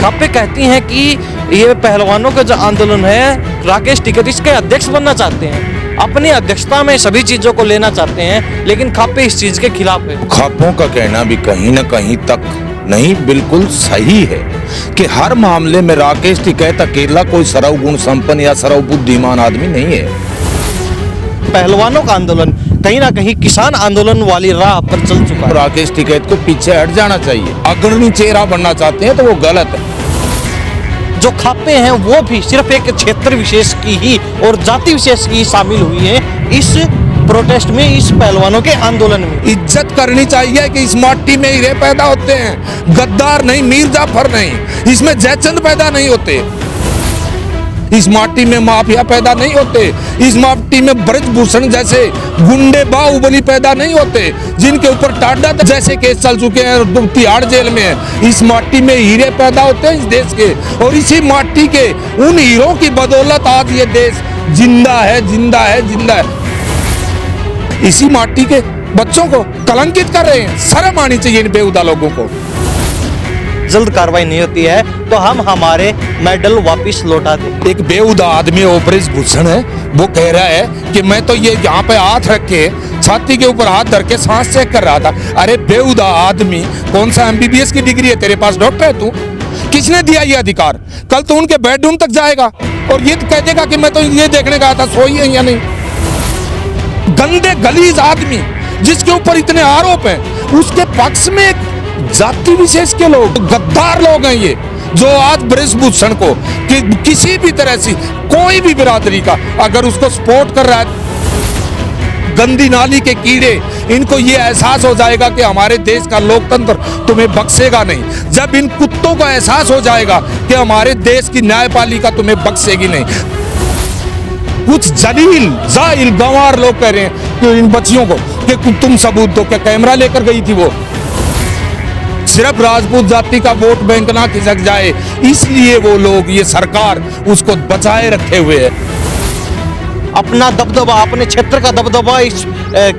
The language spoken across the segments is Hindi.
खापे कहती हैं कि ये पहलवानों का जो आंदोलन है, राकेश टिकैत इसके अध्यक्ष बनना चाहते हैं, अपनी अध्यक्षता में सभी चीजों को लेना चाहते हैं, लेकिन खापे इस चीज के खिलाफ है। खापों का कहना भी कहीं न कहीं तक नहीं बिल्कुल सही है कि हर मामले में राकेश टिकैत अकेला कोई सर्वगुण संपन्न या सर्वबुद्धिमान आदमी नहीं है। पहलवानों का आंदोलन कहीं ना कहीं किसान आंदोलन वाली राह पर चल चुका है। राकेश टिकैत को पीछे हट जाना चाहिए। अग्रणी चेहरा बनना चाहते हैं तो वो गलत है। जो खापे हैं वो भी सिर्फ एक क्षेत्र विशेष की ही और जाति विशेष की शामिल हुई है इस प्रोटेस्ट में, इस पहलवानों के आंदोलन में। इज्जत करनी चाहिए कि इस माटी में हीरे पैदा होते हैं, गद्दार नहीं, मीर जाफर नहीं, इसमें जयचंद पैदा नहीं होते, इस माटी में माफिया पैदा नहीं होते, इस माटी में ब्रजभूषण जैसे गुंडे बाहुबली पैदा नहीं होते जिनके ऊपर टाडा जैसे केस चल चुके हैं, तिहाड़ जेल में है। इस माटी में हीरे पैदा होते हैं इस देश के, और इसी माटी के उन हीरों की बदौलत आज ये देश जिंदा है, जिंदा है, जिंदा है। इसी माटी के बच्चों को कलंकित कर रहे हैं। शर्म आनी चाहिए इन बेहुदा लोगों को। जल्द कार्रवाई नहीं होती है तो हम हमारे मेडल वापस लौटा दें। एक बेहुदा आदमी ब्रजभूषण है, वो कह रहा है कि मैं तो ये यहाँ पे हाथ रख के छाती के ऊपर हाथ धर के सांस चेक कर रहा था। अरे बेहुदा आदमी, कौन सा MBBS की डिग्री है तेरे पास? डॉक्टर है तू? किसने दिया ये अधिकार? कल तो उनके बेडरूम तक जाएगा और ये कह देगा कि मैं तो ये देखने गया था सोई है या नहीं। गंदे गलीज आदमी जिसके ऊपर इतने आरोप हैं, उसके पक्ष में एक जाति विशेष के लोग, गद्दार लोग हैं ये, जो आज ब्रजभूषण को कि किसी भी तरह से कोई भी बिरादरी का अगर उसको सपोर्ट कर रहा है, गंदी नाली के कीड़े, इनको ये एहसास हो जाएगा कि हमारे देश का लोकतंत्र तुम्हें बख्शेगा नहीं। जब इन कुत्तों को एहसास हो जाएगा कि हमारे देश की न्यायपालिका तुम्हें बख्शेगी नहीं। कुछ जलील जाहिल गंवार लोग कह रहे हैं कि इन बच्चियों को कि तुम सबूत दो, क्या कैमरा लेकर गई थी वो? सिर्फ राजपूत जाति का वोट बैंक ना खिसक जाए इसलिए वो लोग, ये सरकार उसको बचाए रखे हुए है। अपना दबदबा, अपने क्षेत्र का दबदबा इस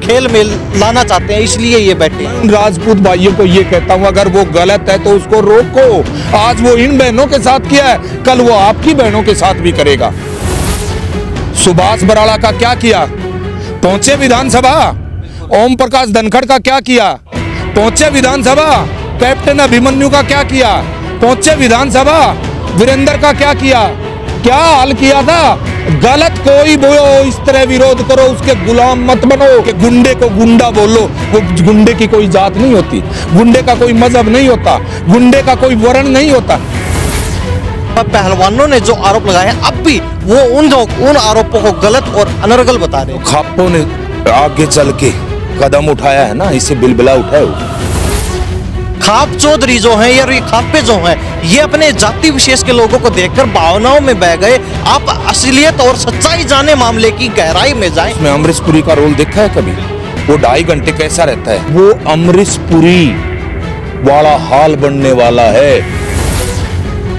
खेल में लाना चाहते हैं, इसलिए ये बैठे हैं। राजपूत भाइयों को ये कहता हूँ, अगर वो गलत है तो उसको रोको। आज वो इन बहनों के साथ किया है, कल वो आपकी बहनों के साथ भी करेगा। सुभाष बराड़ा का क्या किया? पहुंचे विधानसभा। ओम प्रकाश धनखड़ का क्या किया? पहुंचे विधानसभा। कैप्टन अभिमन्यु का क्या किया? पहुंचे विधानसभा। वीरेंद्र का क्या किया? क्या हाल किया था? गलत कोई बोलो, इस तरह विरोध करो, उसके गुलाम मत बनो कि गुंडे को गुंडा बोलो। वो गुंडे की कोई जात नहीं होती, गुंडे का कोई मजहब नहीं होता, गुंडे का कोई वर्ण नहीं होता। पहलवानों ने जो आरोप लगाए हैं, अब भी वो उन आरोपों को गलत और अनर्गल बता रहे हैं। खापों ने आगे चल के कदम उठाया है ना, इसे बिलबिला उठाए। खाप चौधरी जो हैं या ये खापे जो हैं, ये अपने जाति विशेष के लोगों को देखकर भावनाओं में बह गए। आप असलियत और सच्चाई जाने मामले की गहराई में जाएं। उसमें अमरीश पुरी का रोल देखा है कभी? वो 2.5 घंटे कैसा रहता है? वो अमरीश पुरी वाला हाल बनने वाला है।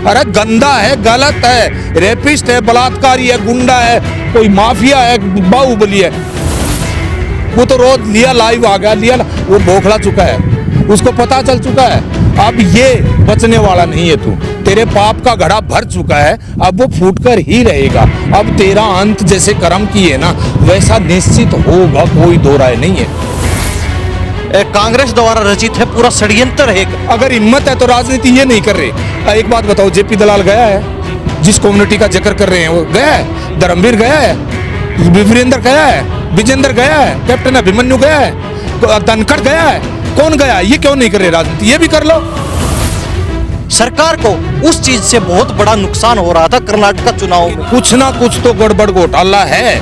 अरे गंदा है, गलत है, रेपिस्ट है, बलात्कारी है, गुंडा है, कोई माफिया है, बाहुबली है। वो तो रोज लिया लाइव आ गया, लिया वो बौखला चुका है, उसको पता चल चुका है। अब ये बचने वाला नहीं है तू, तेरे पाप का घड़ा भर चुका है, अब वो फूटकर ही रहेगा। अब तेरा अंत जैसे कर्म किए ना वैसा निश्चित होगा, कोई दो राय नहीं है। कांग्रेस द्वारा रचित है पूरा षड्यंत्र है। अगर हिम्मत है तो राजनीति ये नहीं कर रहे। एक बात बताओ, जेपी दलाल गया है? जिस कम्युनिटी का जिक्र कर रहे हैं वो गया है? धर्मवीर गया है? वीरेंद्र गया है? विजेंद्र गया है? कैप्टन अभिमन्यु गया है? धनखड़ गया है? कौन गया? ये क्यों नहीं कर रहे राजनीति? ये भी कर लो। सरकार को उस चीज से बहुत बड़ा नुकसान हो रहा था कर्नाटक चुनाव में। कुछ ना कुछ तो गड़बड़ घोटाला है।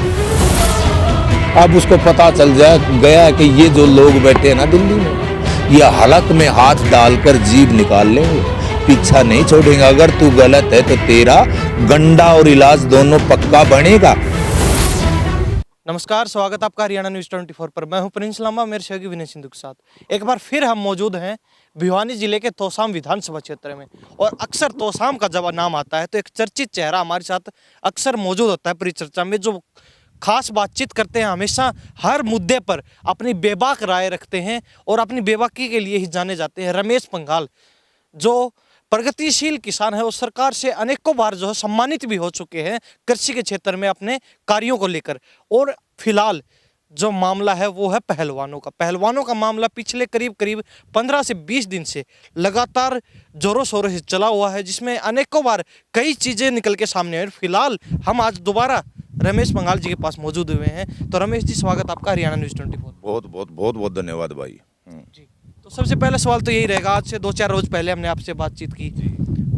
अब उसको पता चल जाए गया कि ये जो लोग बैठे हैं ना दिल्ली में, ये हलक में हाथ डालकर जीभ निकाल लेंगे, पीछा नहीं छोड़ेंगे। अगर तू गलत है तो तेरा गंडा और इलाज दोनों पक्का बनेगा। नमस्कार, स्वागत आपका हरियाणा न्यूज़ 24 पर। मैं हूं प्रिंस लांबा, मेरे सहयोगी विनय सिंधु के साथ एक बार फिर हम मौजूद हैं भिवानी जिले के तोसाम विधानसभा क्षेत्र में। और अक्सर तोसाम का जब नाम आता है तो एक चर्चित चेहरा हमारे साथ अक्सर मौजूद होता है परिचर्चा में, जो खास बातचीत करते हैं, हमेशा हर मुद्दे पर अपनी बेबाक राय रखते हैं और अपनी बेबाकी के लिए ही जाने जाते हैं। रमेश पंघाल, जो प्रगतिशील किसान है वो सरकार से अनेकों बार जो है सम्मानित भी हो चुके हैं कृषि के क्षेत्र में अपने कार्यों को लेकर। और फिलहाल जो मामला है वो है पहलवानों का मामला पिछले करीब करीब 15 से 20 दिन से लगातार जोरों शोरों से चला हुआ है, जिसमें अनेकों बार कई चीज़ें निकल के सामने आई। फिलहाल हम आज दोबारा रमेश पंगाल जी के पास मौजूद हुए हैं। तो रमेश जी, स्वागत आपका हरियाणा न्यूज़ 24। बहुत धन्यवाद भाई। जी, तो सबसे पहला सवाल तो यही रहेगा, आज से 2-4 रोज पहले हमने आपसे बातचीत की,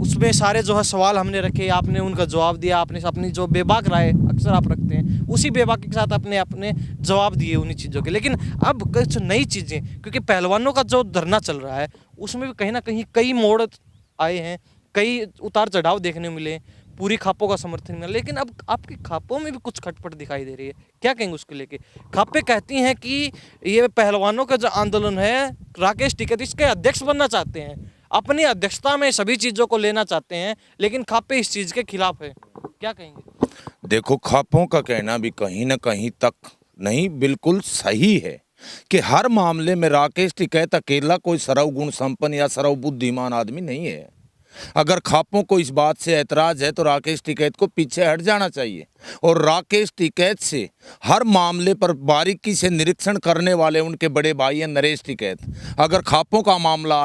उसमें सारे जो है सवाल हमने रखे, आपने उनका जवाब दिया, आपने अपनी जो बेबाक राय अक्सर आप रखते हैं उसी बेबाकी के साथ अपने अपने जवाब दिए उन्हीं चीज़ों के। लेकिन अब कुछ नई चीज़ें, क्योंकि पहलवानों का जो धरना चल रहा है उसमें भी कहीं ना कहीं कई मोड़ आए हैं, कई उतार चढ़ाव देखने को मिले, पूरी खापों का समर्थन मिला, लेकिन अब आपकी खापों में भी कुछ खटपट दिखाई दे रही है। क्या कहेंगे उसके लेके? खापें कहती हैं कि ये पहलवानों का जो आंदोलन है, राकेश टिकैत इसके अध्यक्ष बनना चाहते हैं, अपनी अध्यक्षता में सभी चीज़ों को लेना चाहते हैं, लेकिन खापे इस चीज़ के खिलाफ है। क्या कहेंगे? देखो, खापों का कहना भी कहीं ना कहीं तक नहीं बिल्कुल सही है कि हर मामले में राकेश टिकैत अकेला कोई सर्वगुण संपन्न या सर्वबुद्धिमान आदमी नहीं है। अगर खापों को इस बात से ऐतराज है तो राकेश टिकैत को पीछे हट जाना चाहिए, और राकेश टिकैत से हर मामले पर बारीकी से निरीक्षण करने वाले उनके बड़े भाई हैं नरेश टिकैत। अगर खापों का मामला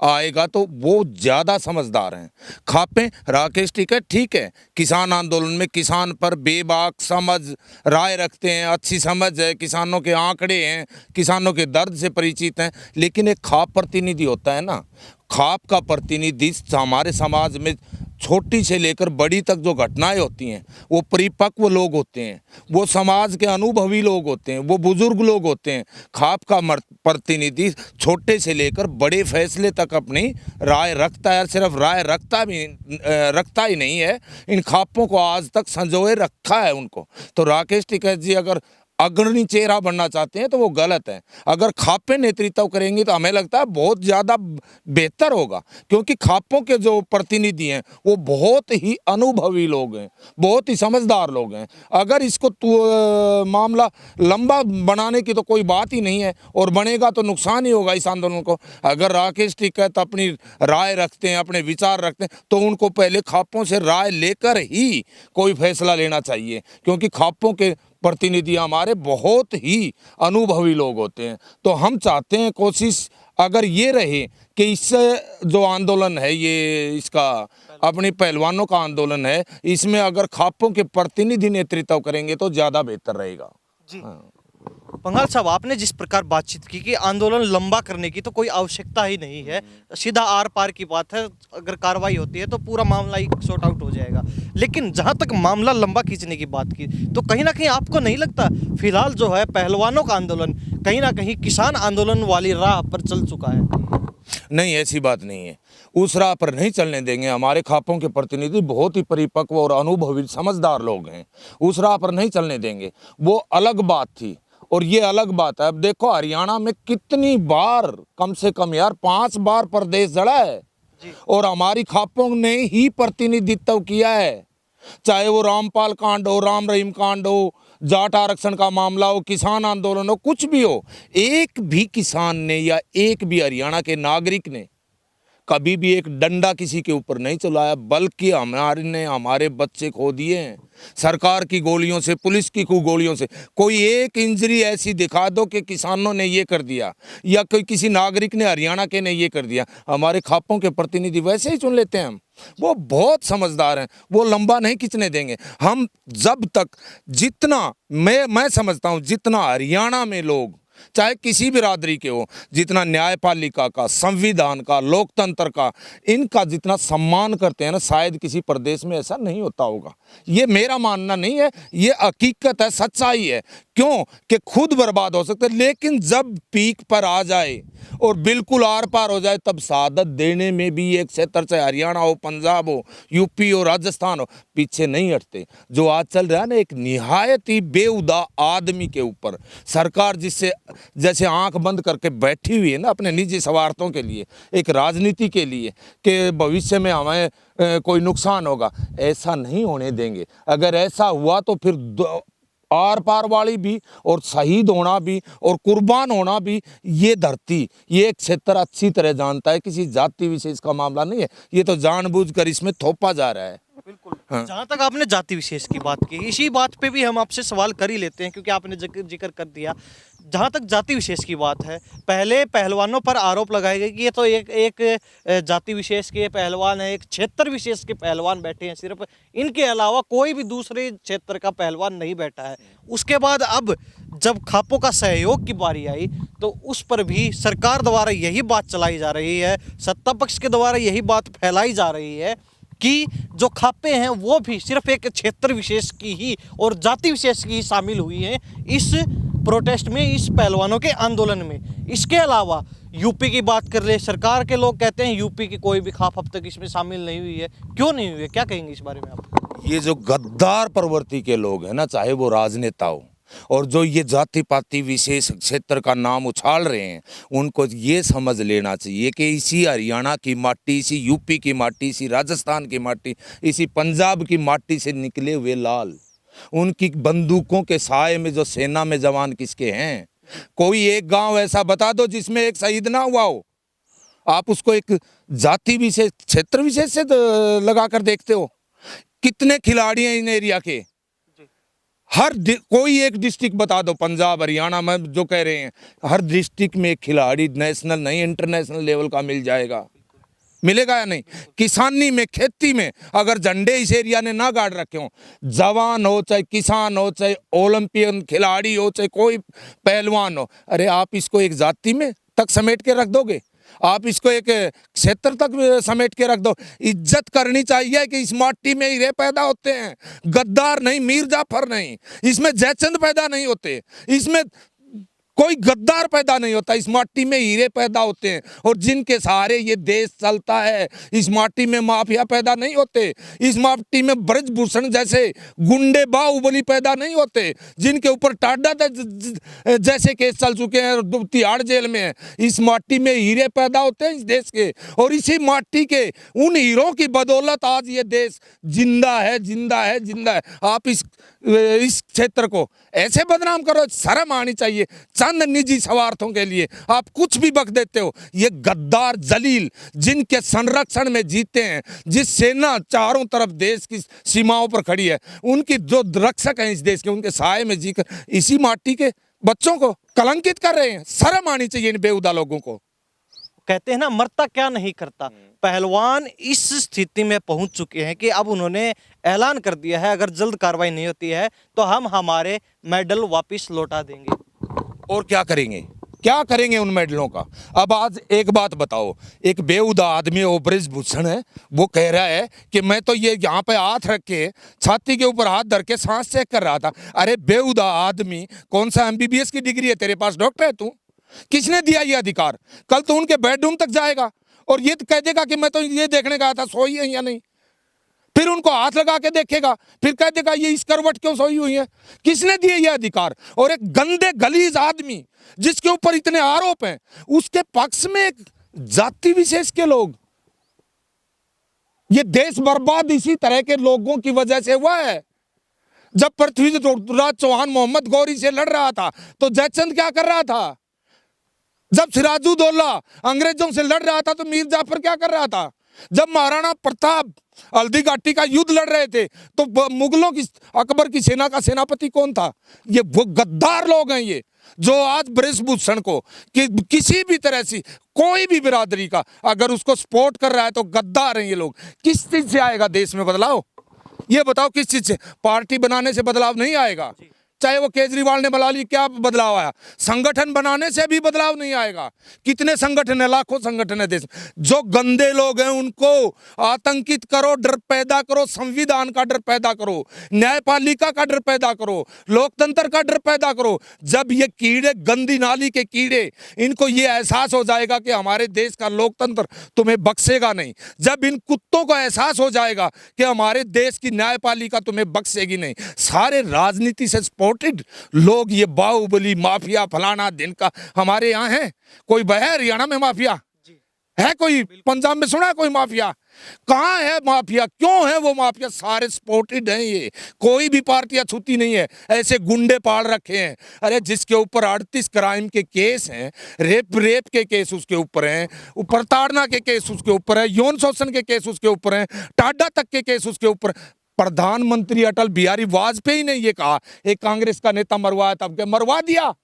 आएगा तो वो ज़्यादा समझदार हैं। खापें राकेश टिकैत ठीक है, किसान आंदोलन में किसान पर बेबाक समझ राय रखते हैं, अच्छी समझ है, किसानों के आंकड़े हैं, किसानों के दर्द से परिचित हैं, लेकिन एक खाप प्रतिनिधि होता है ना, खाप का प्रतिनिधि हमारे समाज में छोटी से लेकर बड़ी तक जो घटनाएं होती हैं वो परिपक्व लोग होते हैं, वो समाज के अनुभवी लोग होते हैं, वो बुजुर्ग लोग होते हैं। खाप का प्रतिनिधि छोटे से लेकर बड़े फैसले तक अपनी राय रखता है, और सिर्फ राय रखता ही नहीं है, इन खापों को आज तक संजोए रखा है उनको। तो राकेश टिकैत जी अगर अग्रणी चेहरा बनना चाहते हैं तो वो गलत है। अगर खापें नेतृत्व करेंगी तो हमें लगता है बहुत ज़्यादा बेहतर होगा, क्योंकि खापों के जो प्रतिनिधि हैं वो बहुत ही अनुभवी लोग हैं, बहुत ही समझदार लोग हैं। अगर इसको मामला लंबा बनाने की तो कोई बात ही नहीं है, और बनेगा तो नुकसान ही होगा इस आंदोलन को। अगर राकेश टिकैत अपनी राय रखते हैं, अपने विचार रखते हैं, तो उनको पहले खापों से राय लेकर ही कोई फैसला लेना चाहिए, क्योंकि खापों के प्रतिनिधि हमारे बहुत ही अनुभवी लोग होते हैं। तो हम चाहते हैं कोशिश अगर ये रहे कि इससे जो आंदोलन है, ये इसका अपनी पहलवानों का आंदोलन है, इसमें अगर खापों के प्रतिनिधि नेतृत्व करेंगे तो ज़्यादा बेहतर रहेगा। जी, हाँ। पंगाल साहब, आपने जिस प्रकार बातचीत की कि आंदोलन लंबा करने की तो कोई आवश्यकता ही नहीं है, सीधा आर पार की बात है, अगर कार्रवाई होती है तो पूरा मामला ही सॉर्ट आउट हो जाएगा। लेकिन जहां तक मामला लंबा खींचने की बात की, तो कहीं ना कहीं आपको नहीं लगता फिलहाल जो है पहलवानों का आंदोलन कहीं ना कहीं किसान आंदोलन वाली राह पर चल चुका है? नहीं, ऐसी बात नहीं है, उस राह पर नहीं चलने देंगे। हमारे खापों के प्रतिनिधि बहुत ही परिपक्व और अनुभवी समझदार लोग हैं, उस राह पर नहीं चलने देंगे। वो अलग बात थी और ये अलग बात है। अब देखो हरियाणा में कितनी बार, कम से कम यार 5 बार प्रदेश जड़ा है, और हमारी खापों ने ही प्रतिनिधित्व किया है, चाहे वो रामपाल कांड हो, राम रहीम कांड हो, जाट आरक्षण का मामला हो, किसान आंदोलन हो, कुछ भी हो, एक भी किसान ने या एक भी हरियाणा के नागरिक ने कभी भी एक डंडा किसी के ऊपर नहीं चलाया, बल्कि हमारे बच्चे खो दिए हैं सरकार की गोलियों से, पुलिस की गोलियों से। कोई एक इंजरी ऐसी दिखा दो कि किसानों ने ये कर दिया या कोई किसी नागरिक ने हरियाणा के ने ये कर दिया। हमारे खापों के प्रतिनिधि वैसे ही चुन लेते हैं हम, वो बहुत समझदार हैं, वो लंबा नहीं खींचने देंगे। हम जब तक जितना मैं समझता हूँ जितना हरियाणा में लोग चाहे किसी बिरादरी के हो, जितना न्यायपालिका का, संविधान का, लोकतंत्र का, इनका जितना सम्मान करते हैं ना, शायद किसी प्रदेश में ऐसा नहीं होता होगा। ये मेरा मानना नहीं है, ये हकीकत है, सच्चाई है। क्यों कि खुद बर्बाद हो सकते, लेकिन जब पीक पर आ जाए और बिल्कुल आर पार हो जाए, तब शहादत देने में भी एक क्षेत्र, चाहे हरियाणा हो, पंजाब हो, यूपी हो, राजस्थान हो, पीछे नहीं हटते। जो आज चल रहा है ना, एक निहायत ही बेहुदा आदमी के ऊपर सरकार जिससे जैसे आंख बंद करके बैठी हुई है ना, अपने निजी स्वार्थों के लिए, एक राजनीति के लिए, कि भविष्य में हमें कोई नुकसान होगा, ऐसा नहीं होने देंगे। अगर ऐसा हुआ तो फिर आर पार वाली भी और शहीद होना भी और कुर्बान होना भी, ये धरती, ये एक क्षेत्र अच्छी तरह जानता है। किसी जाति विशेष का मामला नहीं है, ये तो जानबूझकर इसमें थोपा जा रहा है। बिल्कुल। जहाँ तक आपने जाति विशेष की बात की, इसी बात पे भी हम आपसे सवाल कर ही लेते हैं, क्योंकि आपने जिक्र कर दिया। जहाँ तक जाति विशेष की बात है, पहले पहलवानों पर आरोप लगाए गए कि ये तो एक जाति विशेष के पहलवान है, एक क्षेत्र विशेष के पहलवान बैठे हैं, सिर्फ इनके अलावा कोई भी दूसरे क्षेत्र का पहलवान नहीं बैठा है। उसके बाद अब जब खापों का सहयोग की बारी आई, तो उस पर भी सरकार द्वारा यही बात चलाई जा रही है, सत्ता पक्ष के द्वारा यही बात फैलाई जा रही है कि जो खापे हैं वो भी सिर्फ एक क्षेत्र विशेष की ही और जाति विशेष की ही शामिल हुई हैं इस प्रोटेस्ट में, इस पहलवानों के आंदोलन में। इसके अलावा यूपी की बात कर ले, सरकार के लोग कहते हैं यूपी की कोई भी खाप अब तक इसमें शामिल नहीं हुई है। क्यों नहीं हुई है, क्या कहेंगे इस बारे में आप? ये जो गद्दार प्रवृत्ति के लोग हैं ना, चाहे वो राजनेता हो और जो ये जाति पाति विशेष क्षेत्र का नाम उछाल रहे हैं, उनको ये समझ लेना चाहिए कि इसी हरियाणा की माटी, इसी यूपी की माटी, इसी राजस्थान की माटी, इसी पंजाब की माटी से निकले हुए लाल, उनकी बंदूकों के साए में जो सेना में जवान किसके हैं? कोई एक गांव ऐसा बता दो जिसमें एक शहीद ना हुआ हो। आप उसको एक जाति विशेष, क्षेत्र विशेष से लगा कर देखते हो? कितने खिलाड़ी हैं इन एरिया के? कोई एक डिस्ट्रिक्ट बता दो, पंजाब हरियाणा में जो कह रहे हैं, हर डिस्ट्रिक्ट में एक खिलाड़ी नेशनल नहीं इंटरनेशनल लेवल का मिल जाएगा, मिलेगा या नहीं? किसानी में, खेती में अगर झंडे इस एरिया ने ना गाड़ रखे हो, जवान हो चाहे किसान हो चाहे ओलंपियन खिलाड़ी हो चाहे कोई पहलवान हो, अरे आप इसको एक जाति में तक समेट के रख दोगे? आप इसको एक क्षेत्र तक समेट के रख दो? इज्जत करनी चाहिए कि इस माटी में हीरे पैदा होते हैं, गद्दार नहीं, मीर जाफर नहीं, इसमें जयचंद पैदा नहीं होते, इसमें कोई गद्दार पैदा नहीं होता, इस माटी में हीरे पैदा होते हैं। और जिनके सहारे ये देश चलता है, इस माटी में माफिया पैदा नहीं होते, इस माटी में ब्रजभूषण जैसे गुंडे बाहुबली पैदा नहीं होते, जिनके ऊपर टाडा जैसे केस चल चुके हैं, तिहाड़ जेल में है। इस माटी में हीरे पैदा होते हैं इस देश के, और इसी माटी के उन हीरों की बदौलत आज ये देश जिंदा है, जिंदा है, जिंदा है। आप इस क्षेत्र को ऐसे बदनाम करो, शर्म आनी चाहिए। चंद निजी स्वार्थों के लिए आप कुछ भी बक देते हो। ये गद्दार जलील जिनके संरक्षण में जीते हैं, जिस सेना चारों तरफ देश की सीमाओं पर खड़ी है, उनकी जो रक्षक हैं इस देश के, उनके साए में जीकर इसी माटी के बच्चों को कलंकित कर रहे हैं। शर्म आनी चाहिए इन बेहुदा लोगों को। कहते हैं ना, मरता क्या नहीं करता। पहलवान इस स्थिति में पहुंच चुके हैं कि अब उन्होंने ऐलान कर दिया है, अगर जल्द कार्रवाई नहीं होती है तो हम हमारे मेडल वापस लौटा देंगे। और क्या करेंगे, क्या करेंगे उन मेडलों का? अब आज एक बात बताओ, एक बेहुदा आदमी ब्रजभूषण है, वो कह रहा है कि मैं तो ये यहाँ पे हाथ रख के, छाती के ऊपर हाथ धर के सांस चेक कर रहा था। अरे बेहुदा आदमी, कौन सा MBBS की डिग्री है तेरे पास? डॉक्टर है तू? किसने दिया ये अधिकार? कल तो उनके बेडरूम तक जाएगा और ये कह देगा कि मैं तो ये देखने गया था सोई है या नहीं। फिर उनको हाथ लगा के देखेगा, फिर कह देगा ये इस करवट क्यों सोई हुई है। किसने दिए ये अधिकार? और एक गंदे गलीज आदमी जिसके ऊपर इतने आरोप हैं, उसके पक्ष में एक जाति विशेष के लोग। ये देश बर्बाद इसी तरह के लोगों की वजह से हुआ है। जब पृथ्वीराज चौहान मोहम्मद गौरी से लड़ रहा था तो जयचंद क्या कर रहा था? जब सिराजुद्दौला अंग्रेजों से लड़ रहा था तो मीर जाफर क्या कर रहा था? जब महाराणा प्रताप हल्दी घाटी का युद्ध लड़ रहे थे तो मुगलों की, अकबर की सेना का सेनापति कौन था? ये वो गद्दार लोग हैं ये, जो आज ब्रजभूषण को कि किसी भी तरह से कोई भी बिरादरी का अगर उसको सपोर्ट कर रहा है तो गद्दार हैं ये लोग। किस चीज से आएगा देश में बदलाव? ये बताओ किस चीज से? पार्टी बनाने से बदलाव नहीं आएगा। चाहे वो केजरीवाल ने बना ली, क्या बदलाव आया? संगठन बनाने से भी बदलाव नहीं आएगा। कितने संगठन है, लाखों संगठन है देश में। जो गंदे लोग हैं उनको आतंकित करो, डर पैदा करो, संविधान का डर पैदा करो, न्यायपालिका का डर पैदा करो, लोकतंत्र का डर पैदा करो। जब ये कीड़े, गंदी नाली के कीड़े, इनको ये एहसास हो जाएगा कि हमारे देश का लोकतंत्र तुम्हें बख्शेगा नहीं, जब इन कुत्तों को एहसास हो जाएगा कि हमारे देश की न्यायपालिका तुम्हें बख्शेगी नहीं, सारे राजनीति से लोग, ये बाहुबली माफिया फलाना दिन का हमारे यहाँ है। कोई है हरियाणा में माफिया? है कोई पंजाब में सुना है कोई माफिया? कहाँ है माफिया? क्यों है वो माफिया? सारे सपोर्टेड हैं, ये कोई भी पार्टियां छूती नहीं है, ऐसे गुंडे पाल रखे हैं। अरे जिसके ऊपर 38 क्राइम के केस हैं, रेप के केस उसके ऊपर हैं, प्रताड़ना के केस उसके ऊपर है, यौन शोषण के केस उसके ऊपर हैं, टाडा तक के केस उसके ऊपर। प्रधानमंत्री अटल बिहारी वाजपेयी ने ये कहा, एक कांग्रेस का नेता मरवाया था, अब मरवा दिया,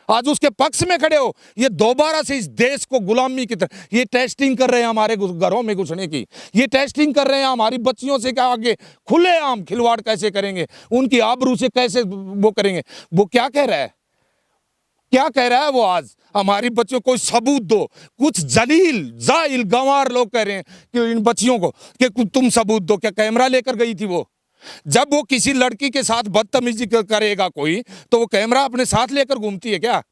आज उसके पक्ष में खड़े हो। ये दोबारा से इस देश को गुलामी की तरह ये टेस्टिंग कर रहे हैं, हमारे घरों में घुसने की ये टेस्टिंग कर रहे हैं, हमारी बच्चियों से क्या आगे खुलेआम खिलवाड़ कैसे करेंगे, उनकी आबरू से कैसे वो करेंगे। वो क्या कह रहा है, क्या कह रहा है वो? आज हमारी बच्चियों को सबूत दो। कुछ जलील जाहिल गंवार लोग कह रहे हैं कि इन बच्चियों को कि तुम सबूत दो। क्या कैमरा लेकर गई थी वो? जब वो किसी लड़की के साथ बदतमीजी करेगा कोई, तो वो कैमरा अपने साथ लेकर घूमती है क्या?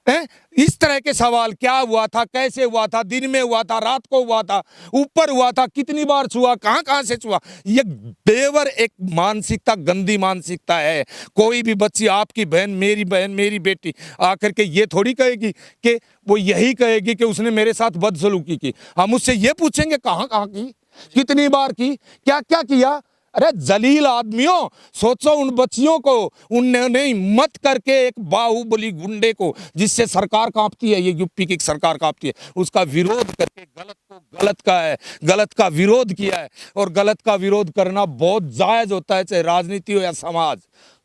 है? इस तरह के सवाल, क्या हुआ था, कैसे हुआ था, दिन में हुआ था, रात को हुआ था, ऊपर हुआ था, कितनी बार छुआ, कहां कहां से छुआ, ये बेवर एक मानसिकता, गंदी मानसिकता है। कोई भी बच्ची, आपकी बहन, मेरी बेटी आकर के ये थोड़ी कहेगी कि वो यही कहेगी कि उसने मेरे साथ बदसलूकी की। हम उससे ये पूछेंगे कहां कहां की, कितनी बार की, क्या क्या किया। अरे जलील आदमियों, सोचो उन बच्चियों को, उन्होंने हिम्मत करके एक बाहुबली गुंडे को, जिससे सरकार कांपती है, ये यूपी की सरकार कांपती है, उसका विरोध करके गलत का विरोध किया है। और गलत का विरोध करना बहुत जायज होता है, चाहे राजनीति हो या समाज।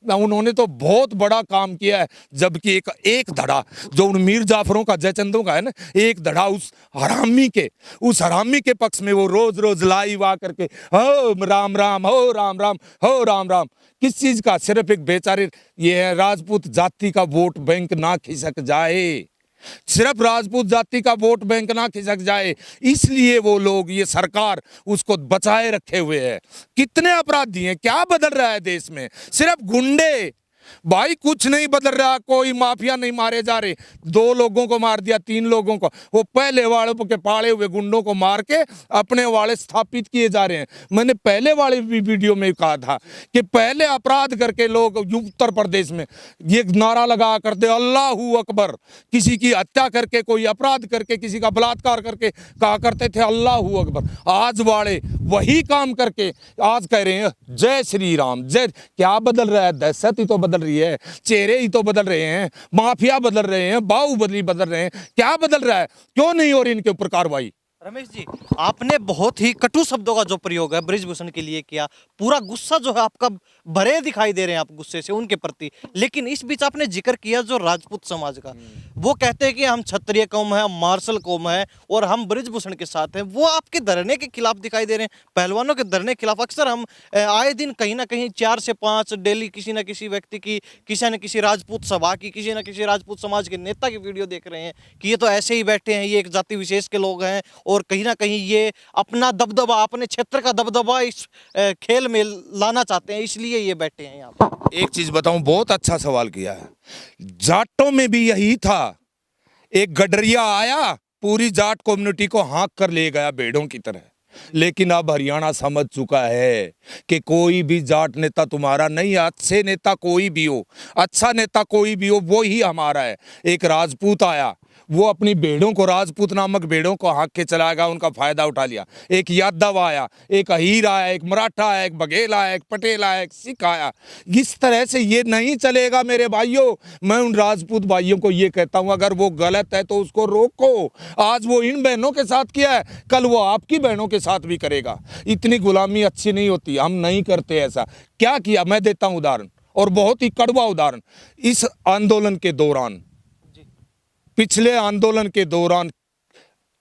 उन्होंने तो बहुत बड़ा काम किया है, जबकि एक धड़ा जो उन मीर जाफरों का, जयचंदों का है ना, एक धड़ा उस हरामी के पक्ष में वो रोज रोज लाइव आ करके हो राम राम, हो राम राम, हो राम राम। किस चीज का? सिर्फ एक बेचारे ये है राजपूत जाति का वोट बैंक ना खिसक जाए, सिर्फ राजपूत जाति का वोट बैंक ना खिसक जाए, इसलिए वो लोग, ये सरकार उसको बचाए रखे हुए है। कितने अपराधी हैं, क्या बदल रहा है देश में? सिर्फ गुंडे भाई, कुछ नहीं बदल रहा, कोई माफिया नहीं मारे जा रहे। 2 लोगों को मार दिया, 3 लोगों को, वो पहले वालों के पाले हुए गुंडों को मार के अपने वाले स्थापित किए जा रहे हैं। मैंने पहले वाले वीडियो में कहा था कि पहले अपराध करके लोग उत्तर प्रदेश में ये नारा लगा करते अल्लाहू अकबर, किसी की हत्या करके, कोई अपराध करके, किसी का बलात्कार करके कहा करते थे अल्लाहू अकबर। आज वाले वही काम करके आज कह रहे हैं जय श्री राम, जय। क्या बदल रहा है? दहशत ही तो बदल रही है, चेहरे ही तो बदल रहे हैं, माफिया बदल रहे हैं, बाहुबली बदल रहे हैं। क्या बदल रहा है? क्यों नहीं हो रही इनके ऊपर कार्रवाई? रमेश जी, आपने बहुत ही कटु शब्दों का जो प्रयोग है बृजभूषण के लिए किया, पूरा गुस्सा जो है आपका भरे दिखाई दे रहे हैं आप गुस्से से उनके प्रति। लेकिन इस बीच आपने जिक्र किया जो राजपूत समाज का, वो कहते हैं कि हम क्षत्रिय कौम है, हम मार्शल कौम है और हम बृजभूषण के साथ हैं। वो आपके धरने के खिलाफ दिखाई दे रहे हैं, पहलवानों के धरने के खिलाफ। अक्सर हम आए दिन कहीं ना कहीं 4 से 5 डेली किसी न किसी व्यक्ति की, किसी न किसी राजपूत सभा की, किसी न किसी राजपूत समाज के नेता की वीडियो देख रहे हैं कि ये तो ऐसे ही बैठे हैं, ये एक जाति विशेष के लोग हैं और कहीं ना कहीं ये अपना दबदबा, अपने क्षेत्र का दबदबा इस खेल में लाना चाहते हैं, इसलिए ये बैठे हैं यहाँ पर। एक चीज बताऊं, बहुत अच्छा सवाल किया है। जाटों में भी यही था, एक गडरिया आया, पूरी जाट कम्युनिटी को हाँक कर ले गया भेड़ों की तरह। लेकिन अब हरियाणा समझ चुका है कि कोई भी जाट नेता तुम्हारा नहीं, अच्छे नेता कोई भी हो, अच्छा नेता कोई भी हो, वो ही हमारा है। एक राजपूत आया, वो अपनी भेड़ों को, राजपूत नामक भेड़ों को हाँक के चला गया, उनका फायदा उठा लिया। एक यादव आया, एक अहीर आया, एक मराठा आया, एक बघेल आया, एक पटेल आया, एक सिख आया। इस तरह से ये नहीं चलेगा मेरे भाइयों। मैं उन राजपूत भाइयों को ये कहता हूं, अगर वो गलत है तो उसको रोको। आज वो इन बहनों के साथ किया है, कल वो आपकी बहनों के साथ भी करेगा। इतनी गुलामी अच्छी नहीं होती, हम नहीं करते ऐसा। क्या किया? मैं देता हूं उदाहरण, और बहुत ही कड़वा उदाहरण। इस आंदोलन के दौरान, पिछले आंदोलन के दौरान,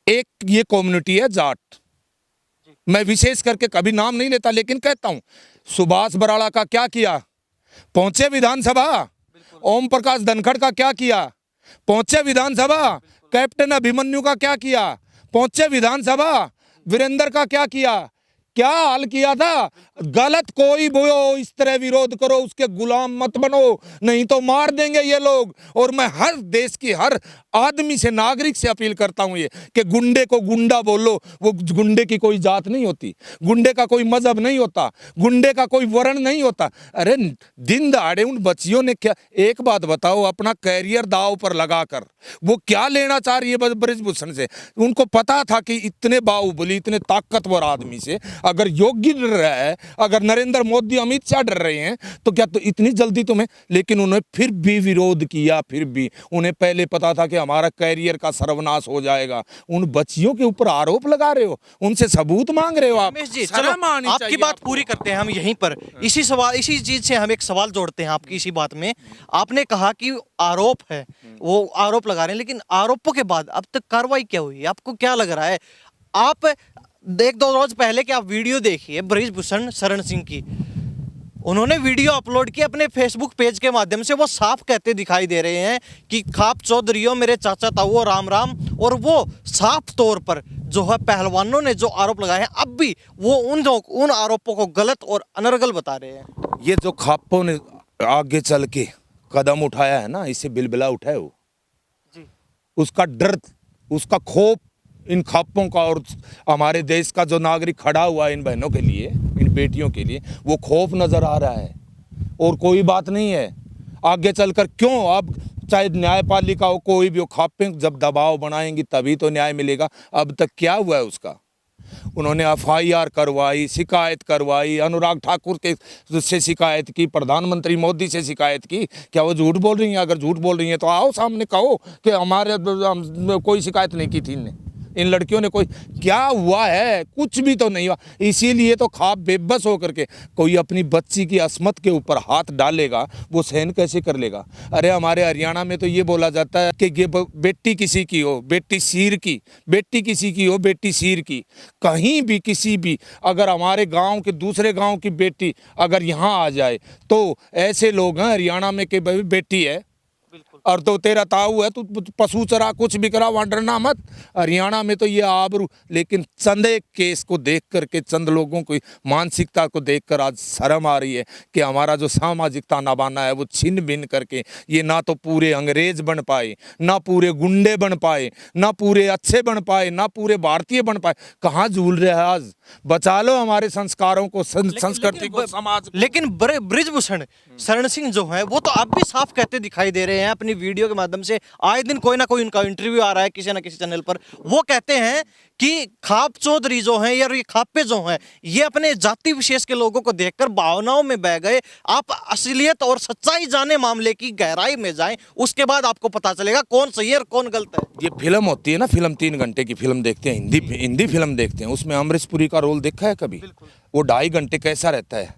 एक ये कम्युनिटी है जाट, मैं विशेष करके कभी नाम नहीं लेता लेकिन कहता हूं, सुभाष बराड़ा का क्या किया? पहुंचे विधानसभा। ओम प्रकाश धनखड़ का क्या किया? पहुंचे विधानसभा। कैप्टन अभिमन्यु का क्या किया? पहुंचे विधानसभा। वीरेंद्र का क्या किया? क्या हाल किया था। गलत कोई वो इस तरह विरोध करो, उसके गुलाम मत बनो, नहीं तो मार देंगे ये लोग। और मैं हर देश की हर आदमी से, नागरिक से अपील करता हूं ये कि गुंडे को गुंडा बोलो। वो गुंडे की कोई जात नहीं होती, गुंडे का कोई मजहब नहीं होता, गुंडे का कोई वर्ण नहीं होता। अरे दिन दहाड़े उन बच्चियों ने क्या, एक बात बताओ, अपना कैरियर दांव पर लगाकर वो क्या लेना चाह रही है ब्रिजभूषण से। उनको पता था कि इतने बाहुबली, इतने ताकतवर आदमी से अगर योगी डर रहा है, अगर नरेंद्र मोदी, अमित शाह डर रहे हैं, तो क्या तो इतनी जल्दी तुम्हें। लेकिन उन्होंने फिर भी विरोध किया। फिर भी उन्हें पहले पता था कि हमारा कैरियर का सर्वनाश हो जाएगा। उन बच्चियों के ऊपर आरोप लगा रहे हो, उनसे सबूत मांग रहे हो आप। रमेश जी, शर्म चलो आनी आपकी चाहिए बात आपको। पूरी करते हैं हम यहीं पर। इसी सवाल, इसी चीज से हम एक सवाल जोड़ते हैं आपकी इसी बात में। आपने कहा कि आरोप है, वो आरोप लगा रहे हैं, लेकिन आरोपों के बाद अब तक कार्रवाई क्या हुई? आपको क्या लग रहा है? आप एक दो रोज पहले की आप वीडियो देखिए ब्रिजभूषण शरण सिंह की, उन्होंने वीडियो अपलोड की अपने फेसबुक पेज के माध्यम से। वो साफ कहते दिखाई दे रहे हैं कि खाप चौधरियों, मेरे चाचा ताऊ, राम राम। और वो साफ तौर पर जो है पहलवानों ने जो आरोप लगाए हैं, अब भी वो उन आरोपों को गलत और अनर्गल बता रहे हैं। ये जो खापों ने आगे चल के कदम उठाया है ना, इसे बिलबिला उठाए वो जी। उसका डर, उसका खौफ इन खापों का और हमारे देश का जो नागरिक खड़ा हुआ है इन बहनों के लिए, इन बेटियों के लिए, वो खौफ नजर आ रहा है। और कोई बात नहीं है आगे चलकर, क्यों अब चाहे न्यायपालिका हो, कोई भी हो, खापें जब दबाव बनाएंगी तभी तो न्याय मिलेगा। अब तक क्या हुआ है उसका? उन्होंने एफआईआर करवाई, शिकायत करवाई, अनुराग ठाकुर के से शिकायत की, प्रधानमंत्री मोदी से शिकायत की। क्या वो झूठ बोल रही हैं? अगर झूठ बोल रही हैं तो आओ सामने कहो कि हमारे कोई शिकायत नहीं की थी इन लड़कियों ने। कोई क्या हुआ है? कुछ भी तो नहीं हुआ। इसीलिए तो खाप बेबस होकर के कोई अपनी बच्ची की अस्मत के ऊपर हाथ डालेगा, वो सहन कैसे कर लेगा? अरे हमारे हरियाणा में तो ये बोला जाता है कि ये बेटी किसी की हो, बेटी सीर की, बेटी किसी की हो, बेटी सीर की। कहीं भी किसी भी, अगर हमारे गांव के दूसरे गांव की बेटी अगर यहाँ आ जाए तो ऐसे लोग हैं हरियाणा में कि भाई बेटी है और तो तेरा ताऊ है, तू पशु चरा, कुछ भी करा, वहाँ डरना मत। हरियाणा में तो ये आबरू। लेकिन चंद एक केस को देख करके, चंद लोगों की मानसिकता को देखकर आज शर्म आ रही है कि हमारा जो सामाजिक ताना बाना है वो छिन भिन करके ये ना तो पूरे अंग्रेज बन पाए, ना पूरे गुंडे बन पाए, ना पूरे अच्छे बन पाए, ना पूरे भारतीय बन पाए। कहाँ झूल रहे हैं आज? बचा लो हमारे संस्कारों को, संस्कृति को, समाज को। लेकिन ब्रिजभूषण शरण सिंह जो है वो तो अब भी साफ कहते दिखाई दे रहे हैं अपनी वीडियो के माध्यम से। आए दिन कोई ना कोई उनका इंटरव्यू आ रहा है किसी ना किसी चैनल पर। वो कहते हैं कि खाप चौधरी जो हैं या ये खापे जो हैं, ये अपने जाति विशेष के लोगों को देखकर भावनाओं में बह गए। आप असलियत और सच्चाई जाने, मामले की गहराई में जाएं, उसके बाद आपको पता चलेगा कौन सही है और कौन गलत है। ये फिल्म होती है ना, फिल्म 3 घंटे की फिल्म देखते हैं, हिंदी फिल्म देखते हैं, उसमें अमरीश पुरी का रोल देखा है कभी? वो 2.5 घंटे कैसा रहता है,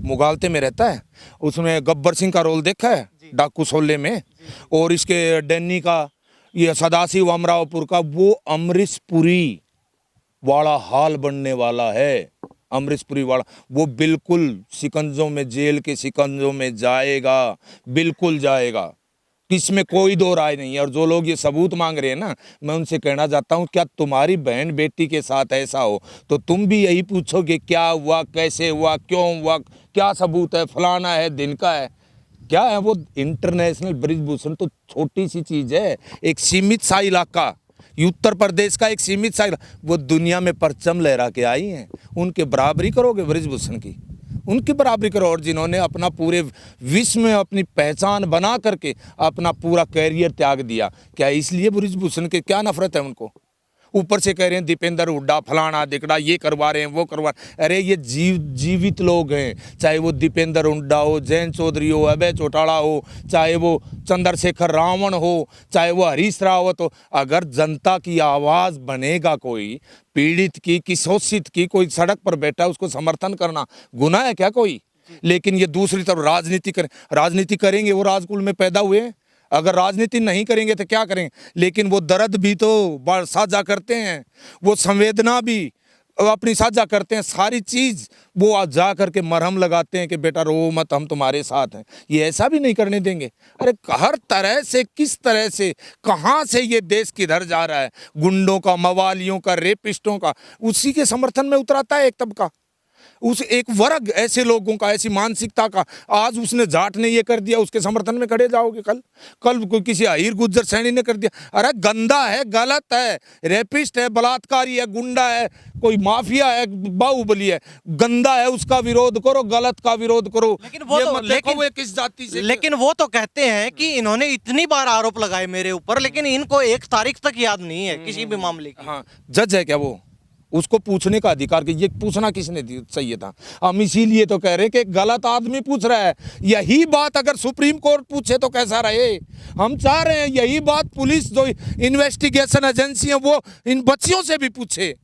मुगालते में रहता है। उसमें गब्बर सिंह का रोल देखा है डाकू शोले में, और इसके डैनी का, ये सदाशिव अमरावपुर का, वो अमरीश पुरी वाला हाल बनने वाला है। अमरीश पुरी वाला वो बिल्कुल शिकंजों में, जेल के शिकंजों में जाएगा, बिल्कुल जाएगा, इसमें कोई दो राय नहीं है। और जो लोग ये सबूत मांग रहे हैं ना, मैं उनसे कहना चाहता हूँ, क्या तुम्हारी बहन बेटी के साथ ऐसा हो तो तुम भी यही पूछोगे क्या हुआ, कैसे हुआ, क्यों हुआ, क्या सबूत है, फलाना है, दिन का है, क्या है? वो इंटरनेशनल ब्रिजभूषण तो छोटी सी चीज़ है, एक सीमित सा इलाका, उत्तर प्रदेश का एक सीमित सा, वो दुनिया में परचम लहरा के आई हैं। उनके बराबरी करोगे ब्रिजभूषण की? उनकी बराबरी करो। और जिन्होंने अपना पूरे विश्व में अपनी पहचान बना करके अपना पूरा कैरियर त्याग दिया, क्या इसलिए ब्रिजभूषण के क्या नफरत है उनको? ऊपर से कह रहे हैं दीपेंद्र हुड्डा फलाना दिकड़ा ये करवा रहे हैं, वो करवा। अरे ये जीवित लोग हैं, चाहे वो दीपेंद्र हुड्डा हो, जयंत चौधरी हो, अभय चौटाला हो, चाहे वो चंद्रशेखर रावण हो, चाहे वो हरीश रावत हो। अगर जनता की आवाज़ बनेगा कोई, पीड़ित की शोषित की, कोई सड़क पर बैठा, उसको समर्थन करना गुनाह है क्या कोई? लेकिन ये दूसरी तरफ राजनीति करेंगे, वो राजकुल में पैदा हुए हैं। अगर राजनीति नहीं करेंगे तो क्या करेंगे? लेकिन वो दर्द भी तो साझा करते हैं, वो संवेदना भी अपनी साझा करते हैं सारी चीज, वो आज जा करके मरहम लगाते हैं कि बेटा रो मत, हम तुम्हारे साथ हैं। ये ऐसा भी नहीं करने देंगे। अरे हर तरह से, किस तरह से, कहाँ से ये देश किधर जा रहा है, गुंडों का, मवालियों का, रेपिस्टों का, उसी के समर्थन में उतराता है एक तबका, उस एक वर्ग, ऐसे लोगों का, ऐसी मानसिकता का। आज उसने जाट ने ये कर दिया, उसके समर्थन में खड़े जाओगे, कल कोई किसी अहीर गुज्जर सैनी ने कर दिया। अरे गंदा है, गलत है, रेपिस्ट है, बलात्कारी है, गुंडा है, कोई माफिया है, बाहुबली है, गंदा है, उसका विरोध करो, गलत का विरोध करो। लेकिन वो तो वो किस जाति से, लेकिन वो तो कहते हैं कि इन्होंने इतनी बार आरोप लगाए मेरे ऊपर, लेकिन इनको एक तारीख तक याद नहीं है किसी भी मामले की। हाँ, जज है क्या वो? उसको पूछने का अधिकार, कि ये पूछना किसने चाहिए था? हम इसीलिए तो कह रहे हैं कि गलत आदमी पूछ रहा है। यही बात अगर सुप्रीम कोर्ट पूछे तो कैसा रहे? हम चाह रहे हैं यही बात पुलिस, जो इन्वेस्टिगेशन एजेंसी है, वो इन बच्चियों से भी पूछे,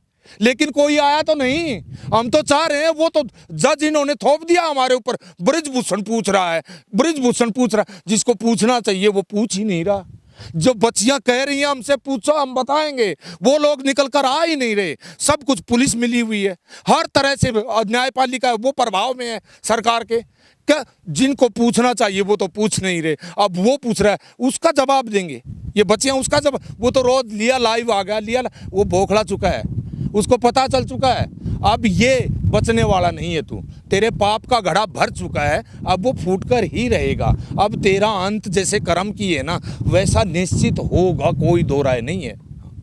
लेकिन कोई आया तो नहीं। हम तो चाह रहे हैं, वो तो जज इन्होंने थोप दिया हमारे ऊपर। बृजभूषण पूछ रहा है, बृजभूषण पूछ रहा है, जिसको पूछना चाहिए वो पूछ ही नहीं रहा। जो बच्चियां कह रही हैं हमसे पूछो, हम बताएंगे, वो लोग निकल कर आ ही नहीं रहे। सब कुछ पुलिस मिली हुई है, हर तरह से न्यायपालिका वो प्रभाव में है सरकार के। क्या जिनको पूछना चाहिए वो तो पूछ नहीं रहे, अब वो पूछ रहा है, उसका जवाब देंगे ये बच्चियां, उसका जवाब। वो तो रोज लिया लाइव आ गया, लिया वो बौखला चुका है, उसको पता चल चुका है। अब ये बचने वाला नहीं है तू, तेरे पाप का घड़ा भर चुका है, अब वो फूटकर ही रहेगा। अब तेरा अंत जैसे कर्म की है ना, वैसा निश्चित होगा, कोई दो राय नहीं है।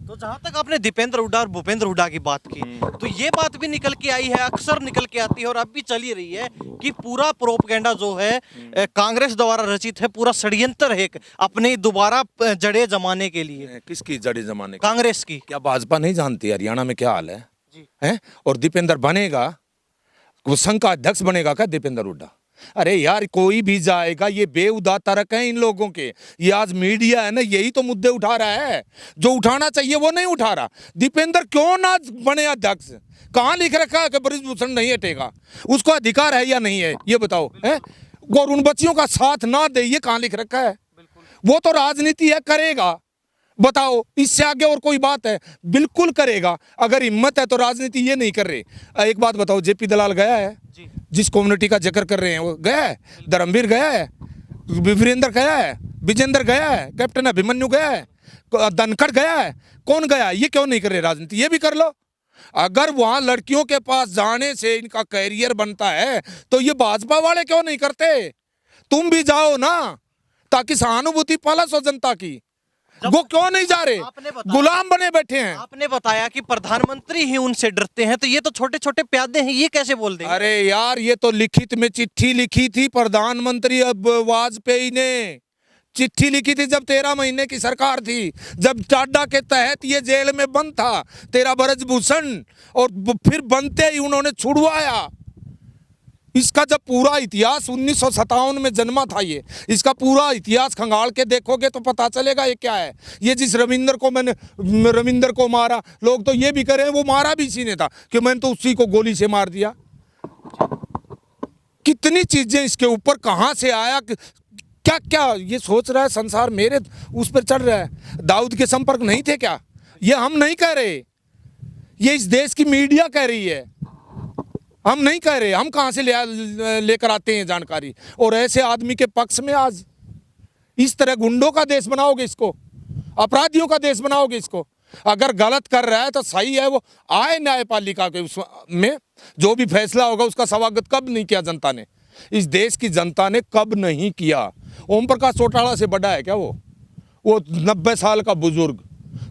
तो जहां तक आपने दीपेंद्र हुड्डा और भूपेंद्र हुड्डा की बात की, तो ये बात भी निकल के आई है, अक्सर निकल के आती है और अब भी चली रही है, कि पूरा प्रोपगेंडा जो है कांग्रेस द्वारा रचित है, पूरा षड्यंत्र है अपने दोबारा जड़े जमाने के लिए। किसकी जड़े जमाने? कांग्रेस की। क्या भाजपा नहीं जानती हरियाणा में क्या हाल है? हैं? और दीपेंद्र बनेगा, वो संघ का अध्यक्ष बनेगा क्या दीपेंद्र हुड्डा? अरे यार, कोई भी जाएगा, ये बेहुदा तर्क है इन लोगों के। ये आज मीडिया है ना, यही तो मुद्दे उठा रहा है, जो उठाना चाहिए वो नहीं उठा रहा। दीपेंद्र क्यों ना बने अध्यक्ष? कहाँ लिख रखा है कि बृजभूषण नहीं हटेगा? उसको अधिकार है या नहीं है, ये बताओ। है और उन बच्चियों का साथ ना दे, ये कहाँ लिख रखा है? वो तो राजनीति है, करेगा, बताओ, इससे आगे और कोई बात है? बिल्कुल करेगा, अगर हिम्मत है तो। राजनीति ये नहीं कर रहे। एक बात बताओ, जेपी दलाल गया है? जिस कम्युनिटी का जिक्र कर रहे हैं वो गया है? धर्मवीर गया है? वीरेंद्र गया है? विजेंद्र गया है? कैप्टन अभिमन्यु गया है? धनखड़ गया है? कौन गया? ये क्यों नहीं कर रहे राजनीति? ये भी कर लो। अगर वहां लड़कियों के पास जाने से इनका कैरियर बनता है तो ये भाजपा वाले क्यों नहीं करते? तुम भी जाओ ना, ताकि सहानुभूति पाला सो जनता की। वो क्यों नहीं जा रहे? गुलाम बने बैठे हैं। आपने बताया कि प्रधानमंत्री ही उनसे डरते हैं, तो ये तो छोटे छोटे प्यादे हैं, ये कैसे बोल देंगे? अरे यार, ये तो लिखित में चिट्ठी लिखी थी प्रधानमंत्री वाजपेयी ने। चिट्ठी लिखी थी जब 13 महीने की सरकार थी, जब टाडा के तहत ये जेल में बंद था तेरा बृजभूषण, और फिर बनते ही उन्होंने छुड़वाया। इसका जब पूरा इतिहास 1957 में जन्मा था, ये इसका पूरा इतिहास खंगाल के देखोगे तो पता चलेगा ये क्या है। ये जिस रविंदर को मारा, लोग तो ये भी कह रहे हैं वो मारा भी इसी ने था, कि मैंने तो उसी को गोली से मार दिया। कितनी चीजें इसके ऊपर कहां से आया, क्या क्या ये सोच रहा है संसार, मेरे उस पर चढ़ रहा है। दाऊद के संपर्क नहीं थे क्या? ये हम नहीं कह रहे, ये इस देश की मीडिया कह रही है, हम नहीं कह रहे। हम कहां से लेकर आते हैं जानकारी? और ऐसे आदमी के पक्ष में आज इस तरह गुंडों का देश बनाओगे इसको, अपराधियों का देश बनाओगे इसको। अगर गलत कर रहा है तो सही है, वो आए न्यायपालिका के उसमें, जो भी फैसला होगा उसका स्वागत कब नहीं किया जनता ने? इस देश की जनता ने कब नहीं किया? ओम प्रकाश चौटाला से बड़ा है क्या वो 90 साल का बुजुर्ग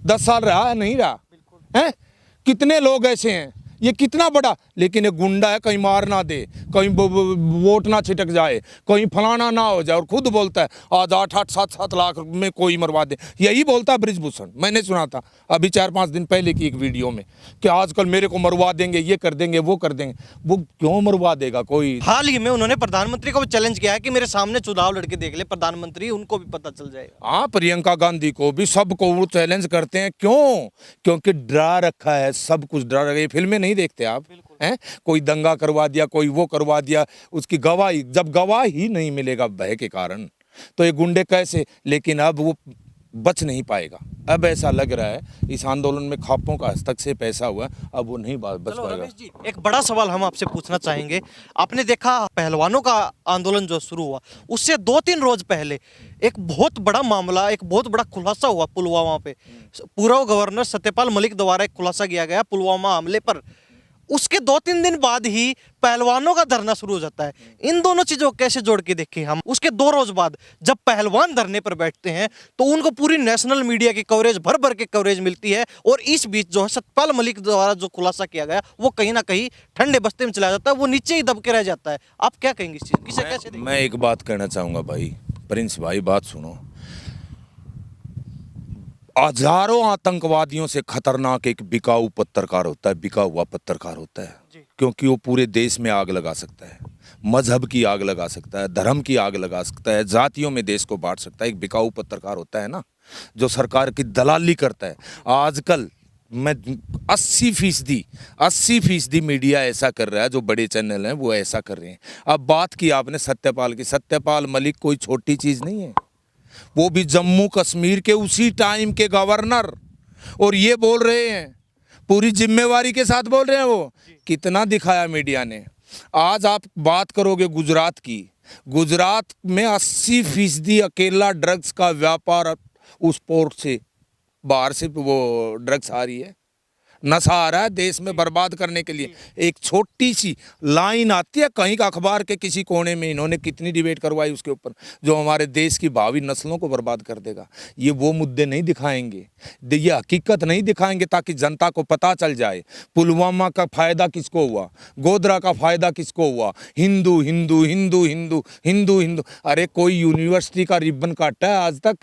10 साल रहा है, नहीं रहा है? कितने लोग ऐसे हैं, ये कितना बड़ा, लेकिन ये गुंडा है, कहीं मार ना दे, कहीं वोट ना छिटक जाए, कहीं फलाना ना हो जाए, और खुद बोलता है आज 8-8, 7-7 लाख में कोई मरवा दे। यही बोलता है बृजभूषण। मैंने सुना था अभी 4-5 दिन पहले की एक वीडियो में कि आजकल मेरे को मरवा देंगे, ये कर देंगे, वो कर देंगे। वो क्यों मरवा देगा कोई? हाल ही में उन्होंने प्रधानमंत्री को भी चैलेंज किया है कि मेरे सामने चुनाव लड़के देख ले प्रधानमंत्री, उनको भी पता चल जाएगा। हाँ, प्रियंका गांधी को भी, सबको वो चैलेंज करते हैं। क्यों? क्योंकि डरा रखा है, सब कुछ डरा रखा है। ये फिल्में नहीं देखते आप हैं? कोई दंगा करवा दिया, कोई वो करवा दिया, उसकी गवाही, जब गवाही नहीं मिलेगा भय के कारण, तो ये गुंडे कैसे? लेकिन अब वो बच नहीं पाएगा। अब ऐसा लग रहा है इस आंदोलन में खापों का हस्तक्षेप ऐसा हुआ, अब वो नहीं बच चलो पाएगा। रमेश जी, एक बड़ा सवाल हम आपसे पूछना चाहेंगे। आपने देखा पहलवानों का आंदोलन जो शुरू हुआ, उससे 2-3 रोज पहले एक बहुत बड़ा मामला, एक बहुत बड़ा खुलासा हुआ पुलवामा पे। पूर्व गवर्नर सत्यपाल मलिक द्वारा एक खुलासा किया गया पुलवामा हमले पर। उसके 2-3 दिन बाद ही पहलवानों का धरना शुरू हो जाता है। इन दोनों चीजों को कैसे जोड़ के देखें हम? उसके 2 रोज बाद जब पहलवान धरने पर बैठते हैं तो उनको पूरी नेशनल मीडिया की कवरेज, भर भर के कवरेज मिलती है, और इस बीच जो है सत्यपाल मलिक द्वारा जो खुलासा किया गया वो कहीं ना कहीं ठंडे बस्ते में चला जाता है, वो नीचे ही दब के रह जाता है। आप क्या कहेंगे इस चीज, किसे कैसे देखेंगे? मैं एक बात कहना चाहूँगा भाई, प्रिंस भाई बात सुनो। हजारों आतंकवादियों से खतरनाक एक बिकाऊ पत्रकार होता है, बिका हुआ पत्रकार होता है, क्योंकि वो पूरे देश में आग लगा सकता है, मजहब की आग लगा सकता है, धर्म की आग लगा सकता है, जातियों में देश को बांट सकता है। एक बिकाऊ पत्रकार होता है ना, जो सरकार की दलाली करता है। आजकल मैं 80% मीडिया ऐसा कर रहा है, जो बड़े चैनल हैं वो ऐसा कर रहे हैं। अब बात की आपने सत्यपाल की, सत्यपाल मलिक कोई छोटी चीज़ नहीं है, वो भी जम्मू कश्मीर के उसी टाइम के गवर्नर, और ये बोल रहे हैं पूरी जिम्मेवारी के साथ बोल रहे हैं। वो कितना दिखाया मीडिया ने। आज आप बात करोगे गुजरात की, गुजरात में 80% अकेला ड्रग्स का व्यापार उस पोर्ट से, बाहर से वो ड्रग्स आ रही है, नशा आ रहा है देश में बर्बाद करने के लिए। एक छोटी सी लाइन आती है कहीं का अखबार के किसी कोने में, इन्होंने कितनी डिबेट करवाई उसके ऊपर, जो हमारे देश की भावी नस्लों को बर्बाद कर देगा। ये वो मुद्दे नहीं दिखाएंगे, ये हकीकत नहीं दिखाएंगे, ताकि जनता को पता चल जाए पुलवामा का फायदा किसको हुआ, गोधरा का फायदा किसको हुआ। हिंदू हिंदू हिंदू हिंदू हिंदू हिंदू, अरे कोई यूनिवर्सिटी का रिबन काटा है आज तक?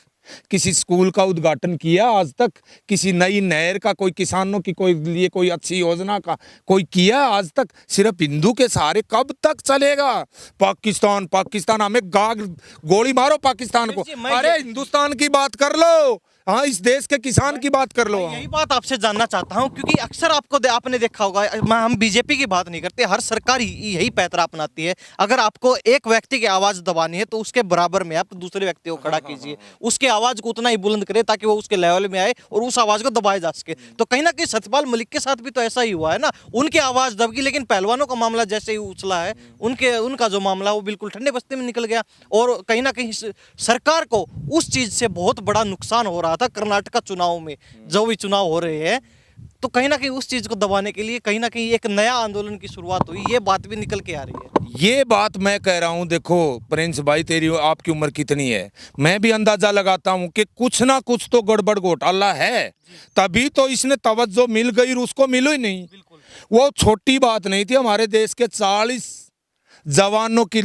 किसी स्कूल का उद्घाटन किया आज तक? किसी नई नहर का, कोई किसानों की कोई लिए कोई अच्छी योजना का कोई किया आज तक? सिर्फ हिंदू के सहारे कब तक चलेगा? पाकिस्तान पाकिस्तान, हमें गोली मारो पाकिस्तान को, अरे हिंदुस्तान की बात कर लो, हाँ इस देश के किसान की बात कर लो। यही बात आपसे जानना चाहता हूं, क्योंकि अक्सर आपने देखा होगा, हम बीजेपी की बात नहीं करते, हर सरकार यही पैंतरा अपनाती है। अगर आपको एक व्यक्ति की आवाज दबानी है तो उसके बराबर में आप दूसरे व्यक्ति को खड़ा कीजिए, उसके आवाज को उतना ही बुलंद करें ताकि वो उसके लेवल में आए और उस आवाज को दबाया जा सके। तो कहीं ना कहीं सत्यपाल मलिक के साथ भी तो ऐसा ही हुआ है ना, उनकी आवाज दबगी, लेकिन पहलवानों का मामला जैसे ही उछला है, उनका जो मामला वो बिल्कुल ठंडे बस्ते में निकल गया। और कहीं ना कहीं सरकार को उस चीज से बहुत बड़ा नुकसान हो रहा था। कर्नाटक चुनाव में जो भी चुनाव हो रहे हैं, तो कहीं ना कहीं उस चीज को दबाने के लिए कहीं ना कहीं एक नया आंदोलन की शुरुआत हुई, ये बात भी निकल के आ रही है। ये बात मैं कह रहा हूं, देखो प्रिंस भाई, आपकी उम्र कितनी है, मैं भी अंदाजा लगाता हूं कि कुछ ना कुछ तो गड़बड़ घोटाला है, तभी तो इसने तवज्जो मिल गई, उसको मिलो ही नहीं। वो छोटी बात नहीं थी, हमारे देश के 40 जवानों की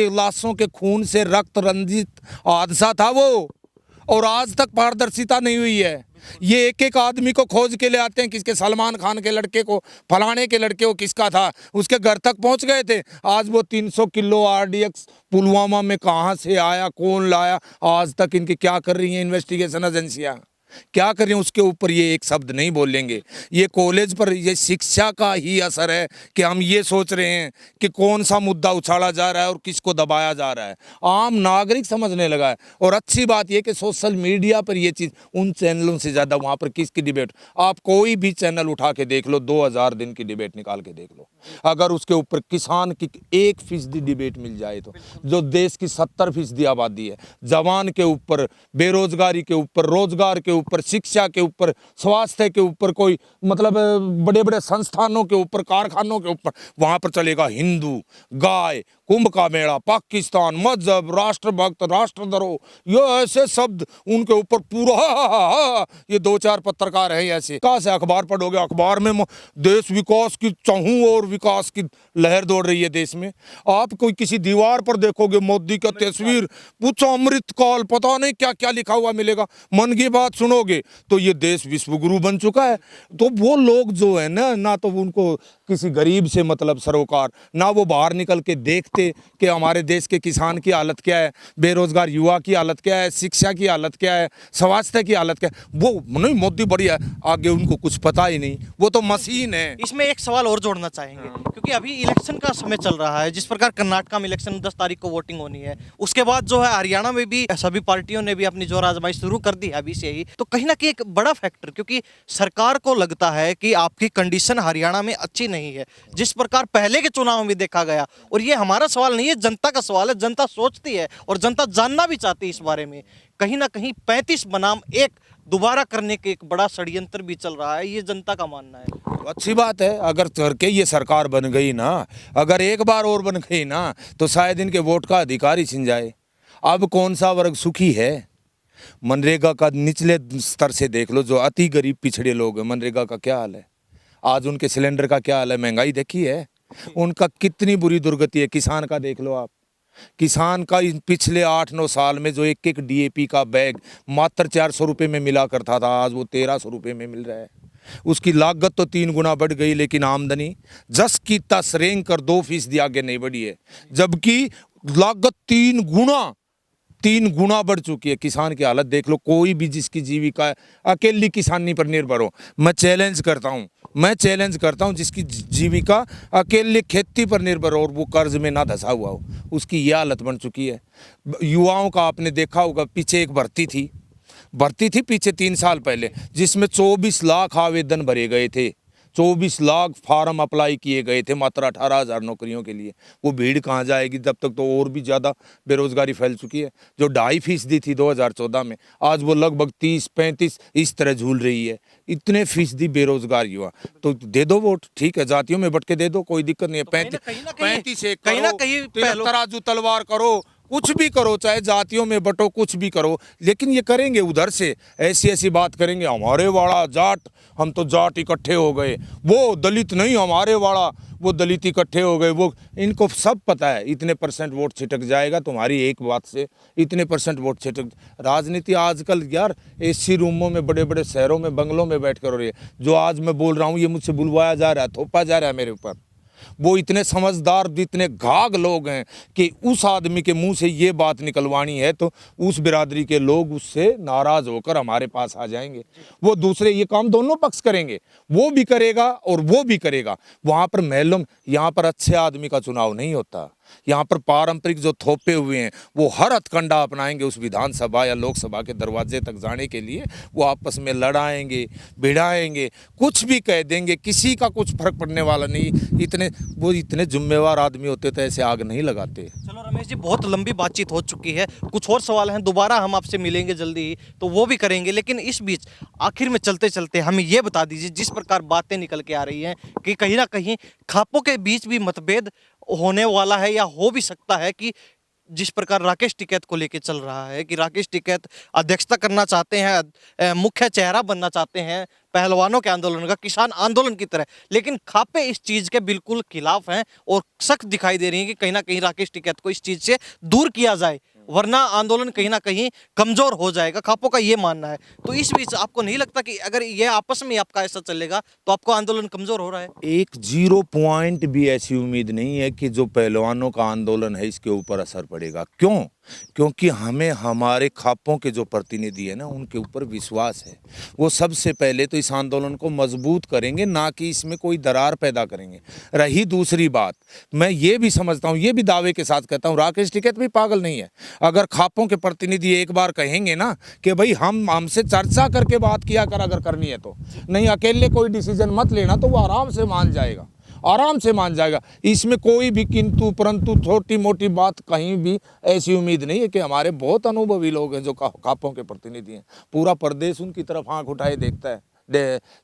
लाशों के खून से रक्त रंजित हादसा था वो, और आज तक पारदर्शिता नहीं हुई है। ये एक एक आदमी को खोज के ले आते हैं, किसके सलमान खान के लड़के को, फलाने के लड़के को किसका था, उसके घर तक पहुंच गए थे। आज वो 300 किलो RDX पुलवामा में कहां से आया, कौन लाया, आज तक इनकी क्या कर रही हैं इन्वेस्टिगेशन एजेंसियां, क्या कर रही हैं, उसके ऊपर ये एक शब्द नहीं बोलेंगे। ये कॉलेज पर, ये शिक्षा का ही असर है कि हम ये सोच रहे हैं कि कौन सा मुद्दा उछाला जा रहा है और किसको दबाया जा रहा है। आम नागरिक समझने लगा है। और अच्छी बात यह कि सोशल मीडिया पर ये चीज़, उन चैनलों से ज़्यादा वहाँ पर किसकी डिबेट, आप कोई भी चैनल उठा के देख लो, 2000 दिन की डिबेट निकाल के देख लो, अगर उसके ऊपर किसान की 1% डिबेट मिल जाए तो, जो देश की 70% आबादी है, जवान के ऊपर, बेरोजगारी के ऊपर, रोजगार के ऊपर, शिक्षा के ऊपर, स्वास्थ्य के ऊपर, कोई मतलब बड़े बड़े संस्थानों के ऊपर, कारखानों के ऊपर, वहां पर चलेगा हिंदू, गाय, कुंभ का मेला, पाकिस्तान, मजहब, राष्ट्रभक्त, राष्ट्रद्रोह, ये ऐसे शब्द उनके ऊपर पूरा। ये 2-4 पत्रकार हैं ऐसे, कहाँ से अखबार पढ़ोगे, अखबार में देश विकास की चाहूं और विकास की लहर दौड़ रही है देश में। आप कोई किसी दीवार पर देखोगे मोदी का तस्वीर, पूछो अमृतकाल, पता नहीं क्या क्या लिखा हुआ मिलेगा। मन की बात सुनोगे तो ये देश विश्वगुरु बन चुका है। तो वो लोग जो है ना तो उनको किसी गरीब से मतलब सरोकार, ना वो बाहर निकल के देखते देखते कि हमारे देश के किसान की हालत क्या है, बेरोजगार युवा की हालत क्या है, शिक्षा की हालत क्या है, स्वास्थ्य की हालत क्या है। वो नहीं, मोदी बढ़िया, आगे उनको कुछ पता ही नहीं, वो तो मशीन है। इसमें एक सवाल और जोड़ना चाहेंगे, क्योंकि अभी इलेक्शन का समय चल रहा है। जिस प्रकार कर्नाटक में इलेक्शन 10 तारीख को वोटिंग होनी है, उसके बाद जो है हरियाणा में भी सभी पार्टियों ने भी अपनी जोर आजमाइश शुरू कर दी है अभी से ही। तो कहीं ना कहीं एक बड़ा फैक्टर, क्योंकि सरकार को लगता है कि आपकी कंडीशन हरियाणा में अच्छी नहीं है, जिस प्रकार पहले के चुनाव में देखा गया। और ये हमारा सवाल नहीं है, जनता का सवाल है। जनता सोचती है और जनता जानना भी चाहती है इस बारे में। कहीं ना कहीं 35 बनाम 1 दोबारा करने के एक बड़ा षड्यंत्र भी चल रहा है, ये जनता का मानना है। तो अच्छी बात है, अगर करके ये सरकार बन गई ना, अगर एक बार और बन गई ना, तो शायद इनके वोट का अधिकार ही छिन जाए। अब कौन सा वर्ग सुखी है? मनरेगा का निचले स्तर से देख लो, जो अति गरीब पिछड़े लोग हैं, मनरेगा का क्या हाल है आज, उनके सिलेंडर का क्या हाल है, महंगाई देखी है उनका कितनी बुरी दुर्गति है। किसान का देख लो आप, किसान का इन पिछले 8-9 साल में जो एक एक डीएपी का बैग मात्र 400 रुपये में मिला करता था, आज वो 1300 रुपये में मिल रहा है। उसकी लागत तो 3 गुना बढ़ गई, लेकिन आमदनी जस की तस रेंग कर 2% आगे नहीं बढ़ी है, जबकि लागत 3 गुना बढ़ चुकी है। किसान की हालत देख लो, कोई भी जिसकी जीविका है, अकेली किसानी पर निर्भर हो, मैं चैलेंज करता हूं जिसकी जीविका अकेले खेती पर निर्भर हो और वो कर्ज में ना धंसा हुआ हो, उसकी ये हालत बन चुकी है। युवाओं का आपने देखा होगा, पीछे एक भर्ती थी पीछे 3 साल पहले, जिसमें 24 लाख आवेदन भरे गए थे, 24 लाख फार्म अप्लाई किए गए थे मात्र 18,000 नौकरियों के लिए। वो भीड़ कहाँ जाएगी? जब तक तो और भी ज़्यादा बेरोजगारी फैल चुकी है। जो 2.5% थी 2014 में, आज वो लगभग 30-35 इस तरह झूल रही है। इतने फीसदी बेरोजगार युवा, तो दे दो वोट, ठीक है, जातियों में बट के दे दो, कोई दिक्कत नहीं है। 35 एक करो, तराजू तलवार करो, कुछ भी करो, चाहे जातियों में बटो, कुछ भी करो, लेकिन ये करेंगे उधर से ऐसी बात करेंगे, हमारे वाला जाट, हम तो जाट इकट्ठे हो गए, वो दलित नहीं, हमारे वाला वो दलित इकट्ठे हो गए। वो इनको सब पता है, इतने % वोट छिटक जाएगा तुम्हारी एक बात से, इतने % वोट छिटक। राजनीति आजकल यार एसी रूमों में, बड़े बड़े शहरों में, बंगलों में बैठ कर हो रही है। जो आज मैं बोल रहा हूँ, ये मुझसे बुलवाया जा रहा है, थोपा जा रहा है मेरे ऊपर। वो इतने समझदार, इतने घाघ लोग हैं कि उस आदमी के मुंह से ये बात निकलवानी है तो उस बिरादरी के लोग उससे नाराज होकर हमारे पास आ जाएंगे। वो दूसरे ये काम दोनों पक्ष करेंगे, वो भी करेगा और वो भी करेगा। वहाँ पर महलों, यहाँ पर अच्छे आदमी का चुनाव नहीं होता। यहाँ पर पारंपरिक जो थोपे हुए हैं वो हर हथकंडा अपनाएंगे उस विधानसभा या लोकसभा के दरवाजे तक जाने के लिए। वो आपस में लड़ाएंगे, भिड़ाएंगे, कुछ भी कह देंगे, किसी का कुछ फर्क पड़ने वाला नहीं। इतने जिम्मेवार आदमी होते तो ऐसे आग नहीं लगाते। चलो रमेश जी, बहुत लंबी बातचीत हो चुकी है, कुछ और सवाल हैं, दोबारा हम आपसे मिलेंगे जल्दी ही, तो वो भी करेंगे। लेकिन इस बीच आखिर में चलते चलते हमें ये बता दीजिए, जिस प्रकार बातें निकल के आ रही हैं कि कहीं ना कहीं खापों के बीच भी मतभेद होने वाला है, या हो भी सकता है कि जिस प्रकार राकेश टिकैत को लेके चल रहा है कि राकेश टिकैत अध्यक्षता करना चाहते हैं, मुख्य चेहरा बनना चाहते हैं पहलवानों के आंदोलन का, किसान आंदोलन की तरह, लेकिन खापे इस चीज़ के बिल्कुल खिलाफ हैं और सख्त दिखाई दे रही है कि कहीं ना कहीं राकेश टिकैत को इस चीज़ से दूर किया जाए, वरना आंदोलन कहीं ना कहीं कमजोर हो जाएगा। खापों का ये मानना है। तो इस बीच आपको नहीं लगता कि अगर ये आपस में आपका ऐसा चलेगा तो आपको आंदोलन कमजोर हो रहा है? एक 0 पॉइंट भी ऐसी उम्मीद नहीं है कि जो पहलवानों का आंदोलन है इसके ऊपर असर पड़ेगा। क्यों? क्योंकि हमें हमारे खापों के जो प्रतिनिधि है ना, उनके ऊपर विश्वास है। वो सबसे पहले तो इस आंदोलन को मजबूत करेंगे, ना कि इसमें कोई दरार पैदा करेंगे। रही दूसरी बात, मैं ये भी समझता हूँ, ये भी दावे के साथ कहता हूँ, राकेश टिकैत भी पागल नहीं है। अगर खापों के प्रतिनिधि एक बार कहेंगे ना कि भाई हमसे चर्चा करके बात किया कर, अगर करनी है तो, नहीं अकेले कोई डिसीजन मत लेना, तो वो आराम से मान जाएगा, आराम से मान जाएगा। इसमें कोई भी किंतु परंतु छोटी मोटी बात कहीं भी ऐसी उम्मीद नहीं है कि हमारे बहुत अनुभवी लोग हैं जो खापों के प्रतिनिधि हैं। पूरा प्रदेश उनकी तरफ आंख उठाए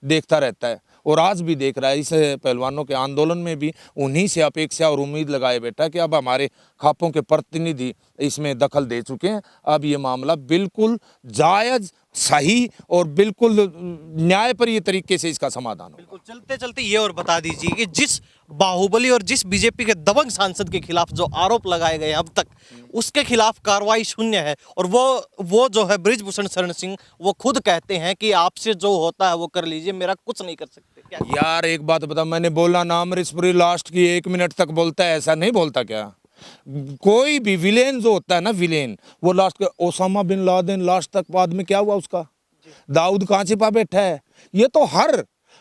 देखता रहता है और आज भी देख रहा है। इस पहलवानों के आंदोलन में भी उन्हीं से अपेक्षा और उम्मीद लगाए बैठा कि अब हमारे खापों के प्रतिनिधि इसमें दखल दे चुके हैं, अब ये मामला बिल्कुल जायज़, सही और बिल्कुल न्यायप्रिय तरीके से इसका समाधान हो। बिल्कुल। चलते चलते ये और बता दीजिए कि जिस बाहुबली और जिस बीजेपी के दबंग सांसद के खिलाफ जो आरोप लगाए गए अब तक, उसके खिलाफ कार्रवाई शून्य है, और वो जो है बृजभूषण शरण सिंह, वो खुद कहते हैं कि आपसे जो होता है वो कर लीजिए, मेरा कुछ नहीं कर सकते। क्या यार एक बात बता, मैंने बोला ना अमरीशपुरी लास्ट की 1 मिनट तक बोलता है, ऐसा नहीं बोलता क्या? कोई भी विलेन जो होता है ना, विलेन, वो लास्ट का ओसामा बिन लादेन लास्ट तक बाद में क्या हुआ उसका, दाऊद कहाँ छिपा बैठा है। ये तो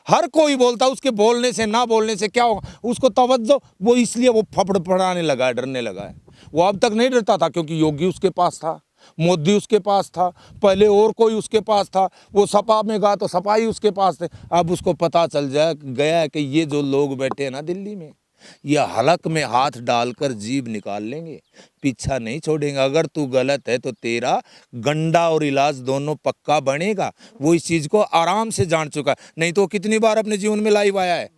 हर कोई बोलता है, उसके बोलने से ना बोलने से क्या होगा, उसको तवज्जो, वो इसलिए वो फफड़ फड़ाने लगा है, डरने लगा है। वो अब तक नहीं डरता था क्योंकि योगी उसके पास था, मोदी उसके पास था, पहले और कोई उसके पास था, वो सपा में गया तो सपा ही उसके पास थे। अब उसको पता चल गया है कि ये जो लोग बैठे हैं ना दिल्ली में, ये हलक में हाथ डालकर जीभ निकाल लेंगे, पीछा नहीं छोड़ेंगे। अगर तू गलत है तो तेरा गंडा और इलाज दोनों पक्का बनेगा। वो इस चीज़ को आराम से जान चुका है। नहीं तो कितनी बार अपने जीवन में लाइव आया है,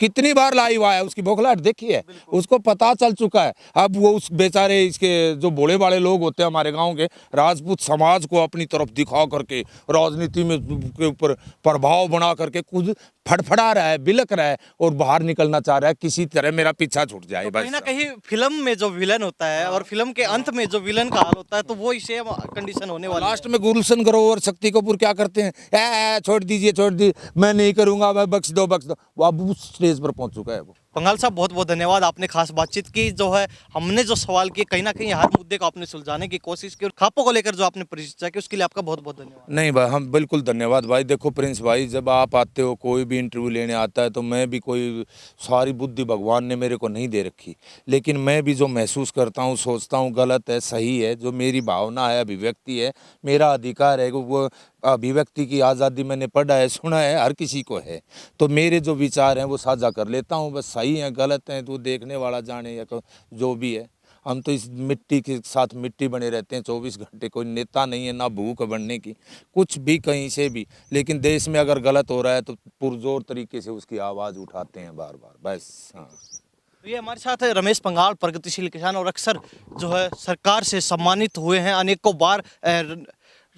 कितनी बार लाइव आया, उसकी बौखलाहट देखी है, उसको पता चल चुका है। अब वो उस बेचारे इसके जो बड़े बड़े लोग होते हैं हमारे गांव के, राजपूत समाज को अपनी तरफ दिखा करके राजनीति में के ऊपर प्रभाव बना करके खुद फड़फड़ा रहा है, बिलक रहा है और बाहर निकलना चाह रहा है, किसी तरह मेरा पीछा छूट जाए। तो बस कहीं ना कहीं फिल्म में जो विलन होता है और फिल्म के अंत में जो विलन का हाल होता है, तो वो इसे कंडीशन होने वाला लास्ट में गुलशन ग्रोवर शक्ति कपूर क्या करते हैं, छोड़ दीजिए छोड़ दीजिए, मैं नहीं करूंगा, मैं बख्श दो बख्श दो। वो अब उस स्टेज पर पहुंच चुका है वो। पंगाल साहब, बहुत बहुत धन्यवाद, आपने खास बातचीत की। जो है हमने जो सवाल किए, कहीं ना कहीं हर मुद्दे को आपने सुलझाने की कोशिश की और खापों को लेकर जो आपने परिचर्चा की, उसके लिए आपका बहुत बहुत धन्यवाद। नहीं भाई, हम बिल्कुल धन्यवाद भाई। देखो प्रिंस भाई, जब आप आते हो, कोई भी इंटरव्यू लेने आता है, तो मैं भी कोई सारी बुद्धि भगवान ने मेरे को नहीं दे रखी, लेकिन मैं भी जो महसूस करता हूँ, सोचता हूँ, गलत है सही है, जो मेरी भावना है, अभिव्यक्ति है, मेरा अधिकार है, वो अभिव्यक्ति की आज़ादी मैंने पढ़ा है, सुना है, हर किसी को है। तो मेरे जो विचार हैं वो साझा कर लेता हूँ। बस सही है गलत है तो देखने वाला जाने, या जो भी है। हम तो इस मिट्टी के साथ मिट्टी बने रहते हैं 24 घंटे। कोई नेता नहीं है, ना भूख बनने की, कुछ भी कहीं से भी। लेकिन देश में अगर गलत हो रहा है तो पुरजोर तरीके से उसकी आवाज़ उठाते हैं बार बार, बस। हाँ, तो ये हमारे साथ है रमेश पंगाल, प्रगतिशील किसान, और अक्सर जो है सरकार से सम्मानित हुए हैं, अनेकों बार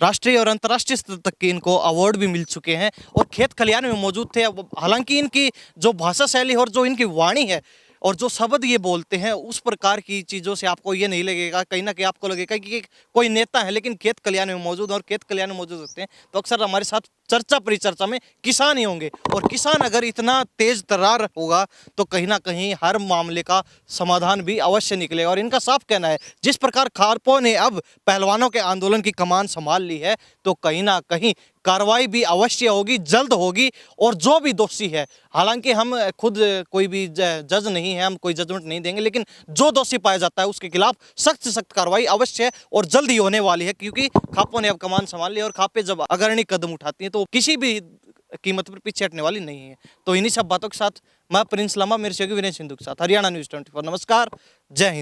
राष्ट्रीय और अंतर्राष्ट्रीय स्तर तक के इनको अवार्ड भी मिल चुके हैं और खेत खलियान में मौजूद थे। हालांकि इनकी जो भाषा शैली और जो इनकी वाणी है और जो शब्द ये बोलते हैं, उस प्रकार की चीज़ों से आपको ये नहीं लगेगा, कहीं ना कहीं आपको लगेगा कि कोई नेता है, लेकिन खेत कल्याण में मौजूद, और खेत कल्याण में मौजूद होते हैं तो अक्सर हमारे साथ चर्चा परिचर्चा में किसान ही होंगे। और किसान अगर इतना तेज तर्रार होगा तो कहीं ना कहीं हर मामले का समाधान भी अवश्य निकलेगा। और इनका साफ कहना है, जिस प्रकार खारपों ने अब पहलवानों के आंदोलन की कमान संभाल ली है, तो कहीं ना कहीं कार्रवाई भी अवश्य होगी, जल्द होगी। और जो भी दोषी है, हालांकि हम खुद कोई भी जज नहीं है, हम कोई जजमेंट नहीं देंगे, लेकिन जो दोषी पाया जाता है उसके खिलाफ सख्त से सख्त कार्रवाई अवश्य और जल्द ही होने वाली है। क्योंकि खापों ने अब कमान संभाल ली और खापे जब अग्रणी कदम उठाती हैं तो किसी भी कीमत पर पीछे हटने वाली नहीं है। तो इन्हीं सब बातों के साथ मैं प्रिंस लामा, मेरे सहयोगी विनय सिंधु के साथ, हरियाणा न्यूज़ 24। नमस्कार, जय हिंद।